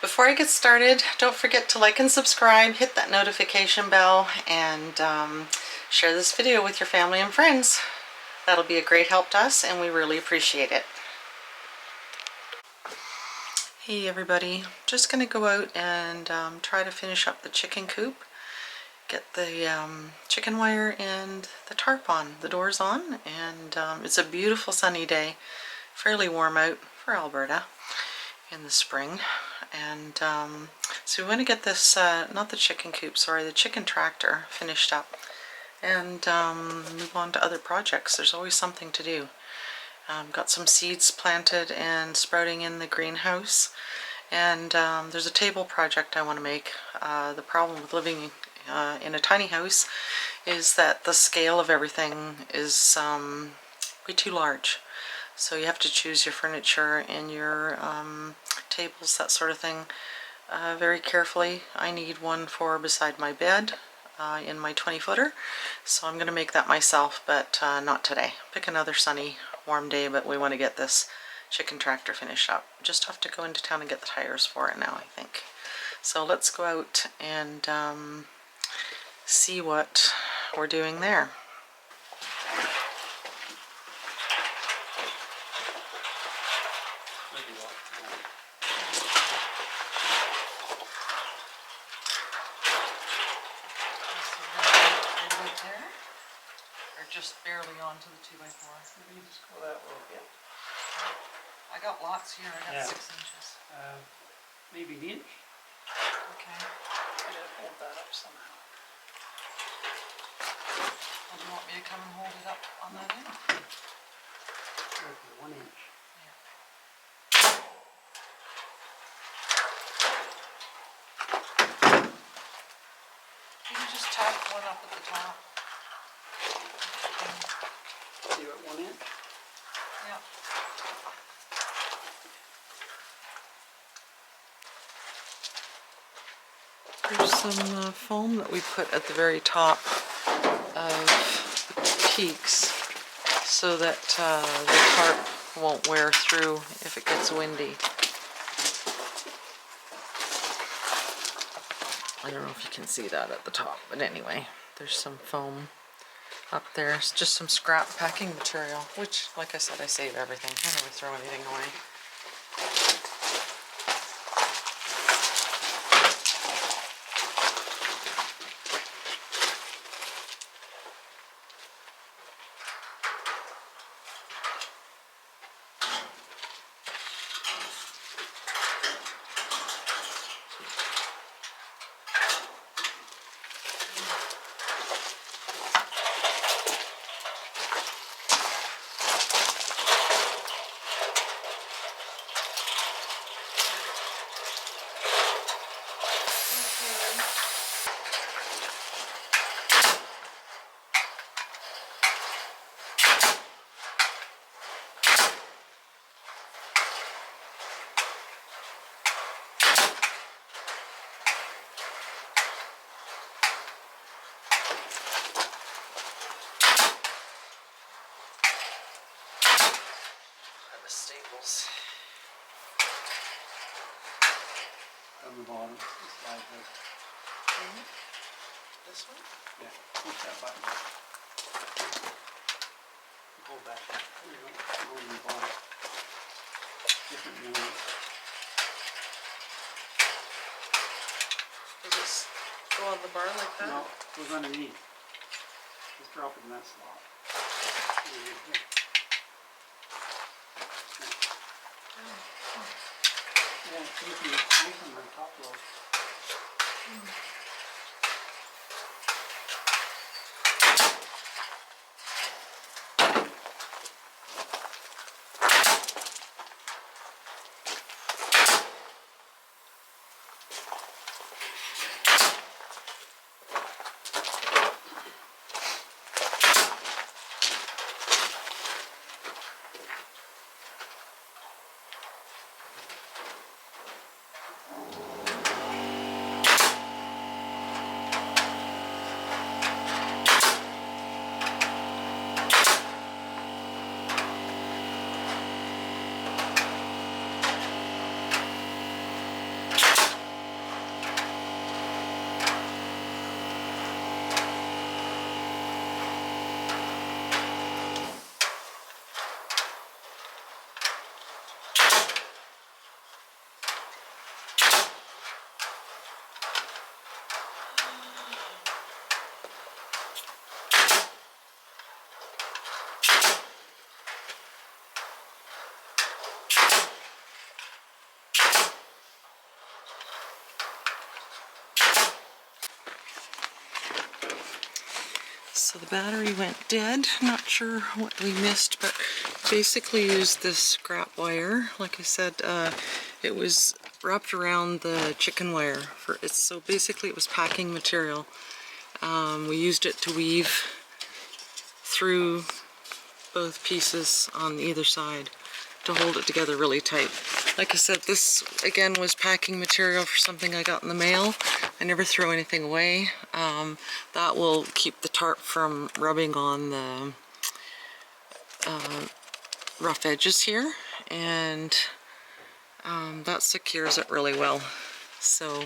Before I get started, don't forget to like and subscribe, hit that notification bell, and share this video with your family and friends. That'll be a great help to us, and we really appreciate it. Hey everybody, just going to go out and try to finish up the chicken coop. Get the chicken wire and the tarp on, the doors on, and it's a beautiful sunny day, fairly warm out for Alberta in the spring. And so we want to get this, not the chicken coop, sorry, the chicken tractor finished up and move on to other projects. There's always something to do. Got some seeds planted and sprouting in the greenhouse, and there's a table project I want to make. The problem with living in a tiny house is that the scale of everything is way too large. So you have to choose your furniture and your tables, that sort of thing, very carefully. I need one for beside my bed in my 20-footer, so I'm going to make that myself, but not today. Pick another sunny, warm day, but we want to get this chicken tractor finished up. Just have to go into town and get the tires for it now, I think. So let's go out and see what we're doing there. Just barely onto the 2x4. Maybe just go that little bit. I got lots here. I got 6 inches. Maybe an inch. Okay. I gotta hold that up somehow. Well, do you want me to come and hold it up on that end? Okay, 1 inch. Yeah. You can just tack one up at the top. See what 1 inch? Yeah. There's some foam that we put at the very top of the peaks so that the tarp won't wear through if it gets windy. I don't know if you can see that at the top, but anyway, there's some foam up there. It's just some scrap packing material, which, like I said, I save everything. I never throw anything away. Staples. On the bottom, slide this. This one? Yeah, push that button. Pull back. There you go. Go on the bottom. Different ones. Does this go on the bar like that? No, it goes underneath. Just drop it in that slot. Yeah, it's easy. Nice on the top load. So the battery went dead. Not sure what we missed, but basically used this scrap wire. Like I said, it was wrapped around the chicken wire. So basically it was packing material. We used it to weave through both pieces on either side to hold it together really tight. Like I said, this again was packing material for something I got in the mail. I never throw anything away. That will keep the tarp from rubbing on the rough edges here, and that secures it really well. So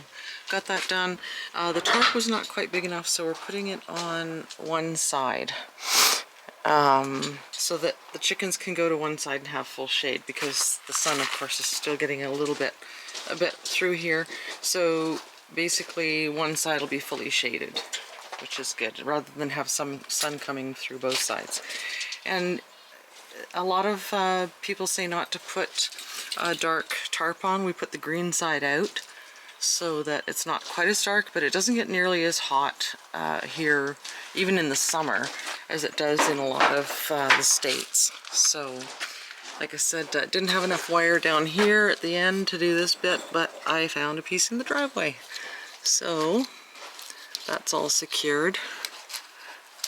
got that done. The tarp was not quite big enough, so we're putting it on one side. So that the chickens can go to one side and have full shade, because the sun of course is still getting a bit through here. So basically one side will be fully shaded, which is good, rather than have some sun coming through both sides. And a lot of people say not to put a dark tarp on. We put the green side out so that it's not quite as dark, but it doesn't get nearly as hot here, even in the summer, as it does in a lot of the States. So, like I said, didn't have enough wire down here at the end to do this bit, but I found a piece in the driveway. So, that's all secured.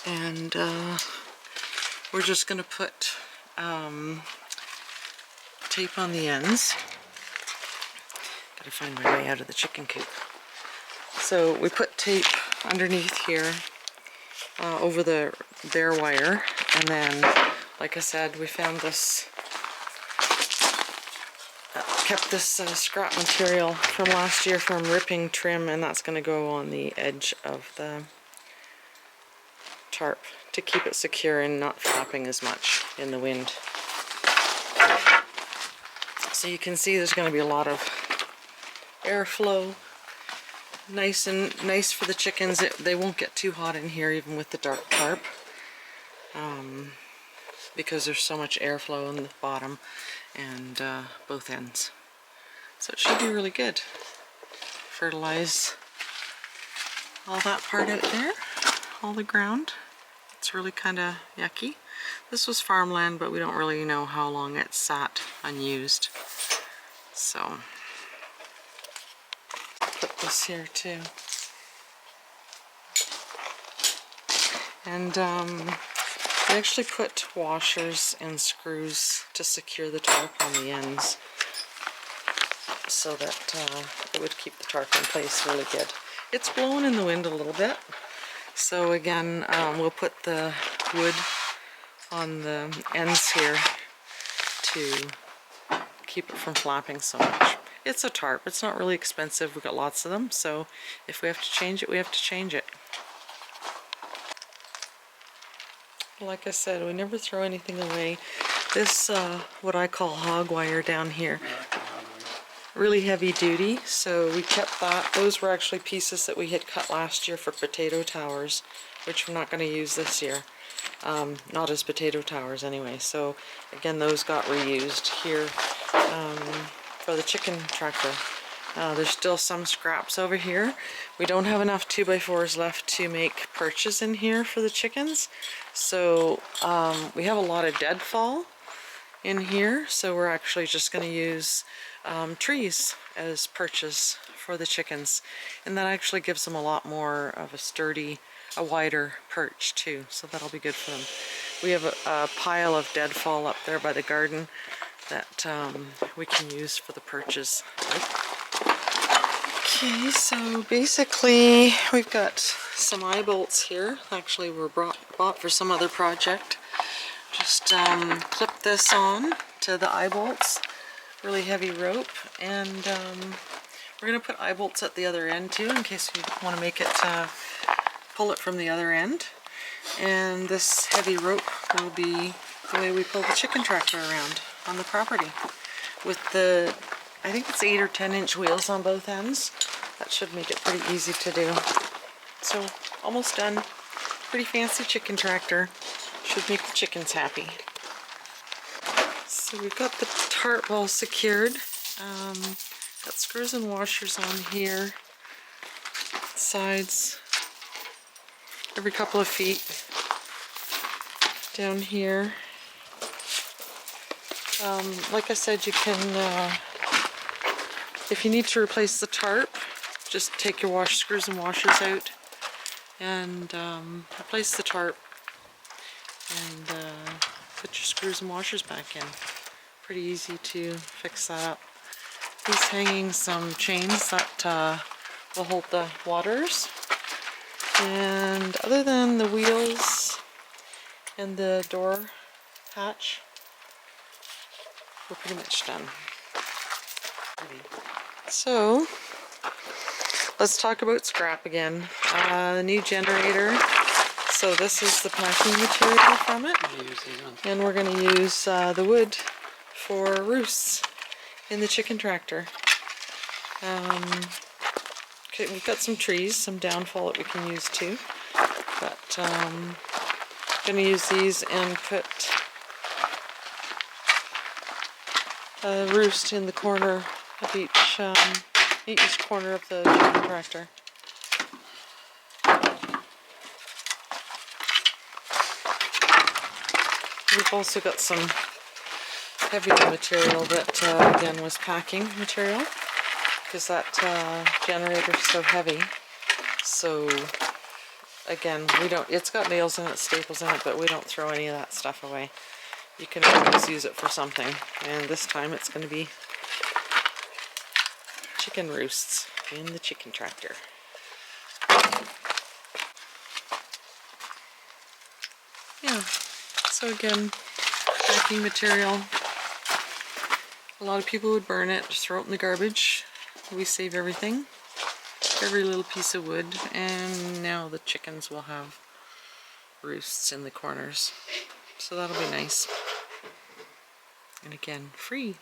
And we're just going to put tape on the ends. Gotta find my way out of the chicken coop. So we put tape underneath here over their wire, and then, like I said, we found this, kept this scrap material from last year from ripping trim, and that's going to go on the edge of the tarp to keep it secure and not flapping as much in the wind. So you can see there's going to be a lot of airflow. Nice for the chickens. They won't get too hot in here even with the dark tarp, because there's so much airflow in the bottom and both ends. So it should be really good. Fertilize all that part out there, all the ground. It's really kind of yucky. This was farmland, but we don't really know how long it sat unused. So put this here too. And we actually put washers and screws to secure the tarp on the ends, so that it would keep the tarp in place really good. It's blowing in the wind a little bit, so again we'll put the wood on the ends here to keep it from flapping so much. It's a tarp. It's not really expensive. We've got lots of them, so if we have to change it, we have to change it. Like I said, we never throw anything away. This, what I call hog wire down here, really heavy duty, so we kept that. Those were actually pieces that we had cut last year for potato towers, which we're not going to use this year. Not as potato towers anyway. So again, those got reused here for the chicken tractor. There's still some scraps over here. We don't have enough 2x4s left to make perches in here for the chickens, so we have a lot of deadfall in here, so we're actually just going to use trees as perches for the chickens, and that actually gives them a lot more of a wider perch too, so that'll be good for them. We have a pile of deadfall up there by the garden that we can use for the perches. Okay, so basically we've got some eye bolts here. Actually were bought for some other project. Just clip this on to the eye bolts. Really heavy rope, and we're going to put eye bolts at the other end too, in case you want to make it pull it from the other end. And this heavy rope will be the way we pull the chicken tractor around on the property. With the, I think it's 8 or 10 inch wheels on both ends. That should make it pretty easy to do. So almost done. Pretty fancy chicken tractor. Should make the chickens happy. So we've got the tarp all secured. Got screws and washers on here. Sides. Every couple of feet. down here. Like I said, you can, if you need to replace the tarp, just take your wash screws and washers out and replace the tarp and put your screws and washers back in. Pretty easy to fix that up. He's hanging some chains that will hold the waters. And other than the wheels and the door hatch, we're pretty much done. So, let's talk about scrap again. The new generator. So this is the packing material from it. And we're going to use the wood for roosts in the chicken tractor. Okay, we've got some trees, some downfall that we can use too. But I'm going to use these and put a roost in the corner of each corner of the chicken tractor. We've also got some heavier material that again was packing material, because that generator is so heavy. So again, we don't, it's got nails in it, staples in it, but we don't throw any of that stuff away. You can always use it for something, and this time it's going to be chicken roosts in the chicken tractor. Yeah, so again, packing material. A lot of people would burn it, just throw it in the garbage. We save everything, every little piece of wood, and now the chickens will have roosts in the corners. So that'll be nice. And again, free.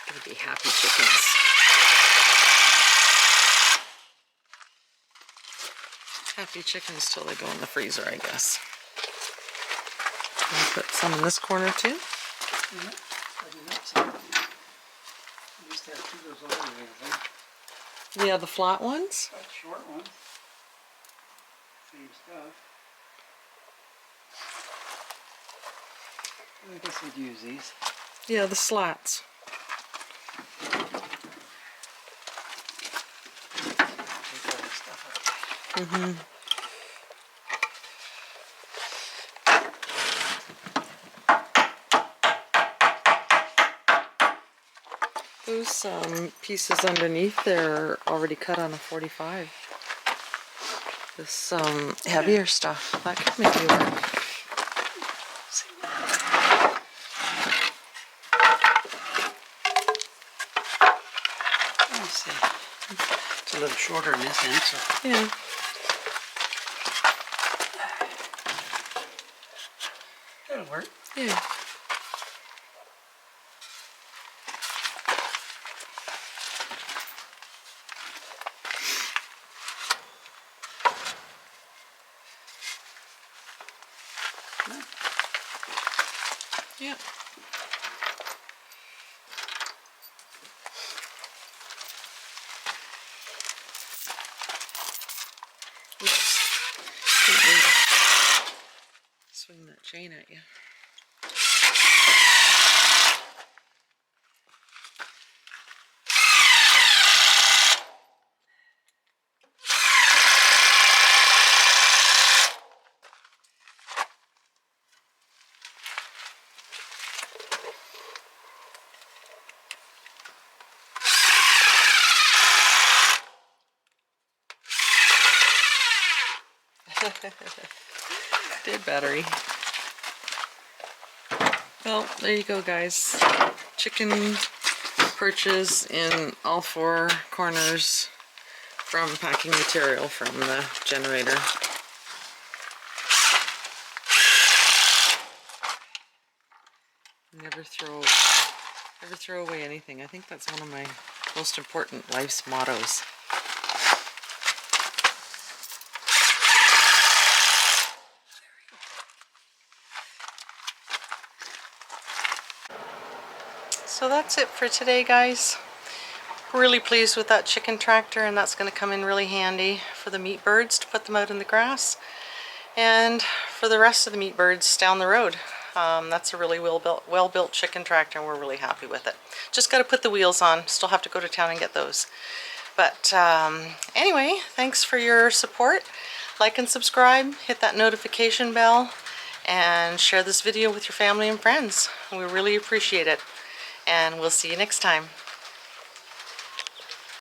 Gonna be happy chickens. Happy chickens till they go in the freezer, I guess. I'll put some in this corner too. Yeah, I do that same thing. I used to have two of those over there. Yeah, the flat ones. Got short ones. Same stuff. I guess we'd use these. Yeah, the slats. Take all this stuff out. Mm-hmm. Those pieces underneath, they're already cut on a 45. This heavier stuff, that could maybe work. Let me see. It's a little shorter in this end, so. Yeah. That'll work. Yeah. Yeah. Oops. Didn't mean to swing that chain at you. Dead battery. Well, there you go, guys. Chicken perches in all four corners from packing material from the generator. never throw away anything. I think that's one of my most important life's mottos. So that's it for today, guys. Really pleased with that chicken tractor, and that's going to come in really handy for the meat birds to put them out in the grass, and for the rest of the meat birds down the road. That's a really well-built chicken tractor, and we're really happy with it. Just got to put the wheels on. Still have to go to town and get those. But anyway, thanks for your support. Like and subscribe, hit that notification bell, and share this video with your family and friends. We really appreciate it. And we'll see you next time.